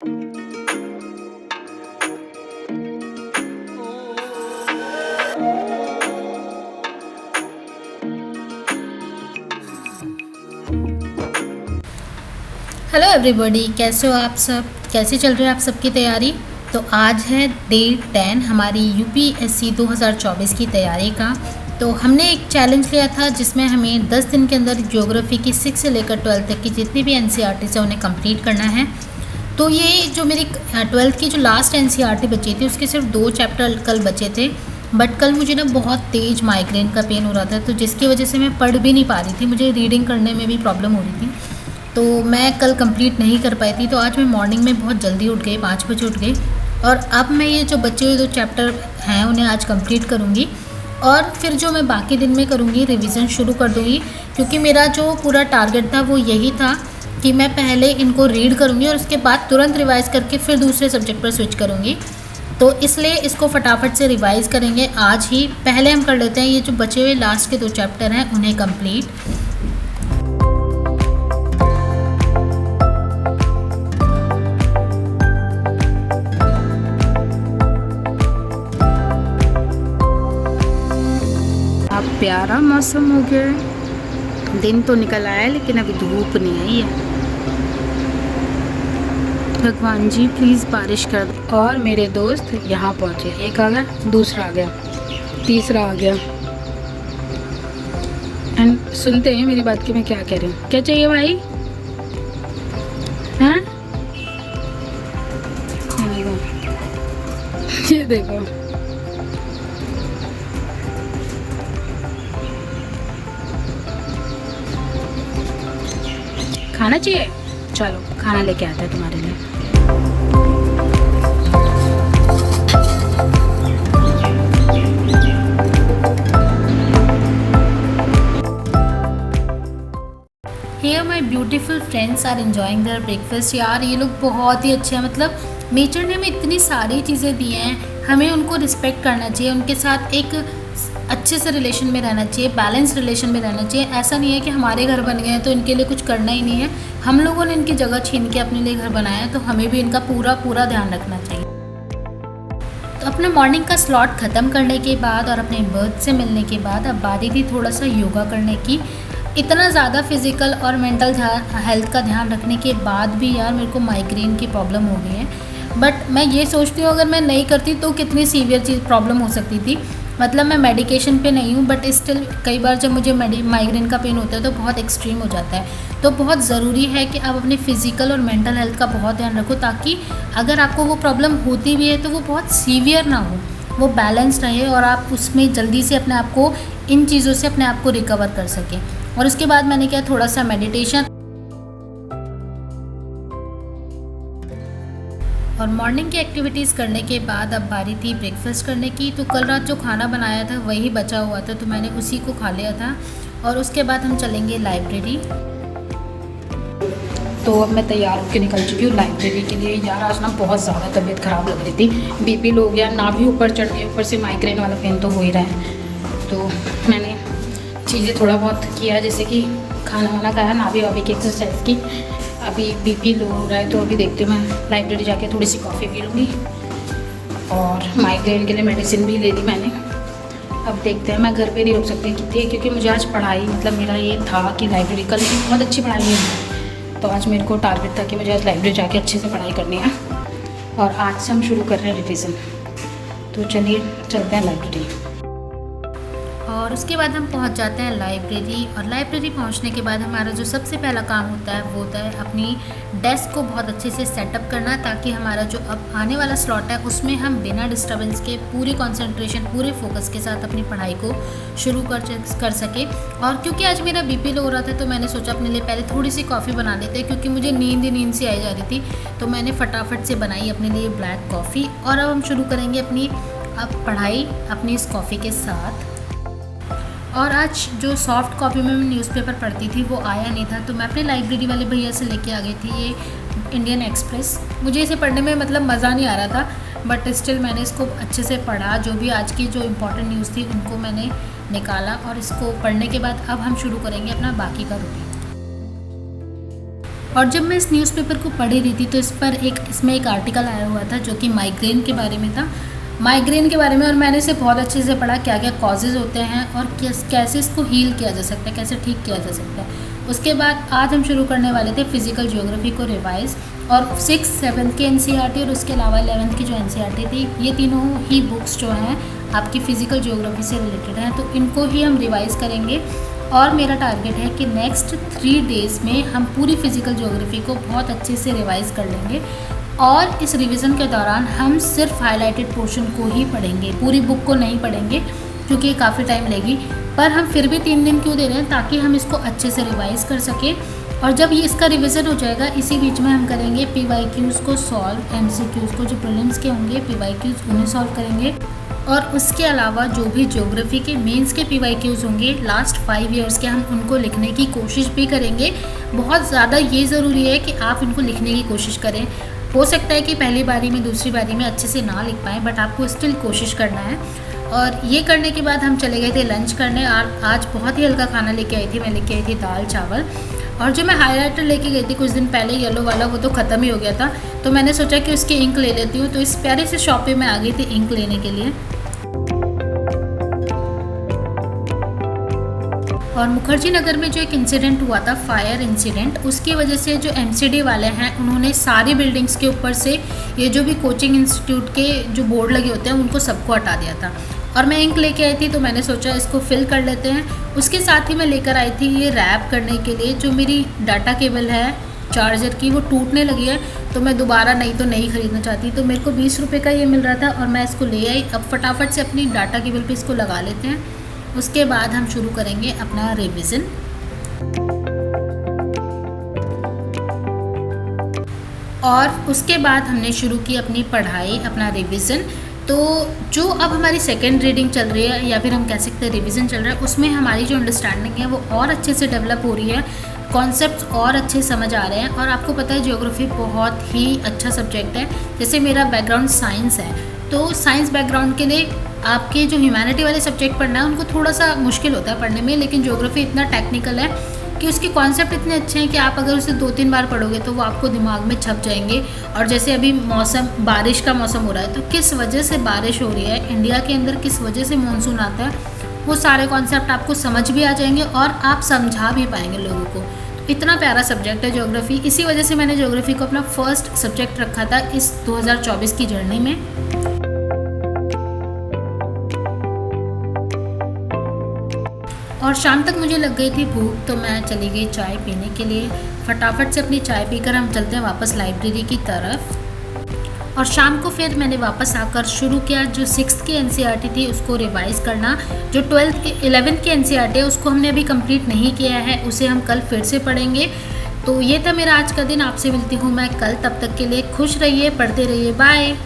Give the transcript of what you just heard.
Hello everybody, कैसे हो आप सब? कैसे चल रही है आप सबकी तैयारी? तो आज है डे 10 हमारी यूपीएससी 2024 की तैयारी का। तो हमने एक चैलेंज लिया था जिसमें हमें 10 दिन के अंदर ज्योग्राफी की 6 से लेकर 12 तक की जितनी भी एनसीईआरटी है उन्हें कंप्लीट करना है। तो ये जो मेरी 12th की जो लास्ट एनसीईआरटी बची थी उसके सिर्फ 2 चैप्टर कल बचे थे, बट कल मुझे ना बहुत तेज़ माइग्रेन का पेन हो रहा था, तो जिसकी वजह से मैं पढ़ भी नहीं पा रही थी, मुझे रीडिंग करने में भी प्रॉब्लम हो रही थी, तो मैं कल कंप्लीट नहीं कर पाई थी। तो आज मैं मॉर्निंग में बहुत जल्दी उठ गई, 5 बजे उठ गई, और अब मैं ये जो बचे हुए 2 चैप्टर हैं उन्हें आज कंप्लीट करूँगी, और फिर जो मैं बाकी दिन में करूँगी रिवीजन शुरू कर दूँगी, क्योंकि मेरा जो पूरा टारगेट था वो यही था कि मैं पहले इनको रीड करूँगी और उसके बाद तुरंत रिवाइज़ करके फिर दूसरे सब्जेक्ट पर स्विच करूँगी। तो इसलिए इसको फटाफट से रिवाइज़ करेंगे आज ही। पहले हम कर लेते हैं ये जो बचे हुए लास्ट के 2 चैप्टर हैं उन्हें कंप्लीट। अब प्यारा मौसम हो गया है, दिन तो निकल आया है लेकिन अभी धूप नहीं आई है। भगवान जी प्लीज़ बारिश कर दो। और मेरे दोस्त यहाँ पहुँचे, एक आ गया, दूसरा आ गया, तीसरा आ गया। एंड सुनते हैं मेरी बात की मैं क्या कह रही हूँ। क्या चाहिए भाई? हाँ, ये देखो, खाना चाहिए? चलो खाना लेके आता है तुम्हारे लिए। Here my beautiful friends are enjoying their breakfast। यार ये लोग बहुत ही अच्छे हैं, मतलब नेचर ने हमें इतनी सारी चीज़ें दी हैं, हमें उनको रिस्पेक्ट करना चाहिए, उनके साथ एक अच्छे से रिलेशन में रहना चाहिए, बैलेंस रिलेशन में रहना चाहिए। ऐसा नहीं है कि हमारे घर बन गए हैं तो इनके लिए कुछ करना ही नहीं है, हम लोगों ने इनकी जगह छीन के अपने लिए घर बनाया है, तो हमें भी इनका पूरा ध्यान रखना चाहिए। तो अपना मॉर्निंग का स्लॉट ख़त्म करने के बाद और अपने बर्थ से मिलने के बाद अब बारी थी थोड़ा सा योगा करने की। इतना ज़्यादा फिज़िकल और मेंटल हेल्थ का ध्यान रखने के बाद भी यार मेरे को माइग्रेन की प्रॉब्लम हो गई है। बट मैं ये सोचती हूँ अगर मैं नहीं करती तो कितनी सीवियर चीज़ प्रॉब्लम हो सकती थी। मतलब मैं मेडिकेशन पे नहीं हूँ, बट स्टिल कई बार जब मुझे माइग्रेन का पेन होता है तो बहुत एक्सट्रीम हो जाता है। तो बहुत ज़रूरी है कि आप अपने फ़िज़िकल और मेंटल हेल्थ का बहुत ध्यान रखो, ताकि अगर आपको वो प्रॉब्लम होती भी है तो वो बहुत सीवियर ना हो, वो बैलेंस रहे और आप उसमें जल्दी से अपने आप को इन चीज़ों से अपने आप को रिकवर कर सकें। और उसके बाद मैंने किया थोड़ा सा मेडिटेशन, और मॉर्निंग की एक्टिविटीज़ करने के बाद अब बारी थी ब्रेकफास्ट करने की। तो कल रात जो खाना बनाया था वही बचा हुआ था, तो मैंने उसी को खा लिया था, और उसके बाद हम चलेंगे लाइब्रेरी। तो अब मैं तैयार होकर निकल चुकी हूँ लाइब्रेरी के लिए। यार आज ना बहुत ज़्यादा तबीयत ख़राब लग रही थी, बीपी लो गया, ना भी ऊपर चढ़ गया, ऊपर से माइग्रेन वाला पेन तो हो ही रहा है। तो मैंने चीज़ें थोड़ा बहुत किया, जैसे कि खाना वाना खाया, नाभी वाभी की एक्सरसाइज की। अभी बीपी लो हो रहा है तो अभी देखते हैं, मैं लाइब्रेरी जाके थोड़ी सी कॉफ़ी पी लूँगी, और माइग्रेन के लिए मेडिसिन भी ले ली मैंने। अब देखते हैं, मैं घर पे नहीं रुक सकती थी क्योंकि मुझे आज पढ़ाई, मतलब मेरा ये था कि लाइब्रेरी, कल की बहुत अच्छी पढ़ाई है, तो आज मेरे को टारगेट था कि मुझे आज लाइब्रेरी जाके अच्छे से पढ़ाई करनी है, और आज से हम शुरू कर रहे हैं रिविज़न। तो चलिए चलते हैं लाइब्रेरी। और उसके बाद हम पहुंच जाते हैं लाइब्रेरी, और लाइब्रेरी पहुंचने के बाद हमारा जो सबसे पहला काम होता है वो होता है अपनी डेस्क को बहुत अच्छे से सेटअप करना, ताकि हमारा जो अब आने वाला स्लॉट है उसमें हम बिना डिस्टर्बेंस के पूरी कंसंट्रेशन, पूरे फोकस के साथ अपनी पढ़ाई को शुरू कर सके। और क्योंकि आज मेरा बीपी लो हो रहा था तो मैंने सोचा अपने लिए पहले थोड़ी सी कॉफ़ी बना लेते हैं, क्योंकि मुझे नींद सी आई जा रही थी, तो मैंने फटाफट से बनाई अपने लिए ब्लैक कॉफ़ी। और अब हम शुरू करेंगे अपनी पढ़ाई अपनी इस कॉफ़ी के साथ। और आज जो सॉफ्ट कॉपी में मैं न्यूज़पेपर पढ़ती थी वो आया नहीं था, तो मैं अपने लाइब्रेरी वाले भैया से लेके आ गई थी ये इंडियन एक्सप्रेस। मुझे इसे पढ़ने में मतलब मज़ा नहीं आ रहा था, बट स्टिल मैंने इसको अच्छे से पढ़ा, जो भी आज की जो इम्पोर्टेंट न्यूज़ थी उनको मैंने निकाला, और इसको पढ़ने के बाद अब हम शुरू करेंगे अपना बाकी का रूटीन। और जब मैं इस न्यूज़पेपर को पढ़ रही थी तो इसमें एक आर्टिकल आया हुआ था जो कि माइग्रेन के बारे में था, माइग्रेन के बारे में। और मैंने इसे बहुत अच्छे से पढ़ा, क्या क्या कॉजेज़ होते हैं और कैसे इसको हील किया जा सकता है, कैसे ठीक किया जा सकता है। उसके बाद आज हम शुरू करने वाले थे फिज़िकल ज्योग्राफी को रिवाइज़, और 6th 7th के NCERT और उसके अलावा 11th की जो NCERT थी, ये तीनों ही बुक्स जो हैं आपकी फ़िज़िकल ज्योग्राफी से रिलेटेड हैं, तो इनको ही हम रिवाइज़ करेंगे। और मेरा टारगेट है कि नेक्स्ट 3 डेज़ में हम पूरी फ़िज़िकल ज्योग्राफी को बहुत अच्छे से रिवाइज़ कर लेंगे। और इस रिवीजन के दौरान हम सिर्फ हाईलाइटेड पोर्शन को ही पढ़ेंगे, पूरी बुक को नहीं पढ़ेंगे क्योंकि ये काफ़ी टाइम लेगी। पर हम फिर भी 3 दिन क्यों दे रहे हैं, ताकि हम इसको अच्छे से रिवाइज़ कर सकें। और जब ये इसका रिवीजन हो जाएगा, इसी बीच में हम करेंगे PYQs को सॉल्व, MCQs को जो प्रीलिम्स के होंगे PYQs उन्हें सॉल्व करेंगे। और उसके अलावा जो भी ज्योग्राफी के मेंस के PYQs होंगे लास्ट 5 ईयर्स के, हम उनको लिखने की कोशिश भी करेंगे। बहुत ज़्यादा ये ज़रूरी है कि आप इनको लिखने की कोशिश करें। हो सकता है कि पहली बारी में, दूसरी बारी में अच्छे से ना लिख पाएँ, बट आपको स्टिल कोशिश करना है। और ये करने के बाद हम चले गए थे लंच करने। और आज बहुत ही हल्का खाना लेके आई थी, मैं लेके आई थी दाल चावल। और जो मैं हाइलाइटर लेके गई थी कुछ दिन पहले, येलो वाला, वो तो ख़त्म ही हो गया था, तो मैंने सोचा कि उसकी इंक ले लेती हूँ। तो इस प्यारे से शॉप पे मैं आ गई थी इंक लेने के लिए। और मुखर्जी नगर में जो एक इंसिडेंट हुआ था, फायर इंसिडेंट, उसकी वजह से जो MCD वाले हैं उन्होंने सारी बिल्डिंग्स के ऊपर से ये जो भी कोचिंग इंस्टीट्यूट के जो बोर्ड लगे होते हैं उनको सबको हटा दिया था। और मैं इंक लेके आई थी, तो मैंने सोचा इसको फिल कर लेते हैं। उसके साथ ही मैं लेकर आई थी ये रैप करने के लिए, जो मेरी डाटा केबल है चार्जर की, वो टूटने लगी है, तो मैं दोबारा नहीं ख़रीदना चाहती। तो मेरे को 20 रुपये का ये मिल रहा था और मैं इसको ले आई। अब फटाफट से अपनी डाटा केबल पे इसको लगा लेते हैं, उसके बाद हम शुरू करेंगे अपना रिवीजन। और उसके बाद हमने शुरू की अपनी पढ़ाई, अपना रिवीजन। तो जो अब हमारी सेकेंड रीडिंग चल रही है, या फिर हम कह सकते हैं रिवीजन चल रहा है, उसमें हमारी जो अंडरस्टैंडिंग है वो और अच्छे से डेवलप हो रही है, कॉन्सेप्ट्स और अच्छे समझ आ रहे हैं। और आपको पता है ज्योग्राफी बहुत ही अच्छा सब्जेक्ट है। जैसे मेरा बैकग्राउंड साइंस है, तो साइंस बैकग्राउंड के लिए आपके जो ह्यूमैनिटी वाले सब्जेक्ट पढ़ना है उनको थोड़ा सा मुश्किल होता है पढ़ने में, लेकिन ज्योग्राफी इतना टेक्निकल है कि उसके कॉन्सेप्ट इतने अच्छे हैं कि आप अगर उसे 2-3 बार पढ़ोगे तो वो आपको दिमाग में छप जाएंगे। और जैसे अभी मौसम, बारिश का मौसम हो रहा है, तो किस वजह से बारिश हो रही है इंडिया के अंदर, किस वजह से मानसून आता है, वो सारे कॉन्सेप्ट आपको समझ भी आ जाएंगे और आप समझा भी पाएंगे लोगों को। तो इतना प्यारा सब्जेक्ट है ज्योग्राफी। इसी वजह से मैंने ज्योग्राफी को अपना फर्स्ट सब्जेक्ट रखा था इस 2024 की जर्नी में। और शाम तक मुझे लग गई थी भूख, तो मैं चली गई चाय पीने के लिए। फटाफट से अपनी चाय पीकर हम चलते हैं वापस लाइब्रेरी की तरफ। और शाम को फिर मैंने वापस आकर शुरू किया जो 6th की NCERT थी उसको रिवाइज़ करना। जो 11th की NCERT है उसको हमने अभी कंप्लीट नहीं किया है, उसे हम कल फिर से पढ़ेंगे। तो ये था मेरा आज का दिन। आपसे मिलती हूँ मैं कल, तब तक के लिए खुश रहिए, पढ़ते रहिए, बाय।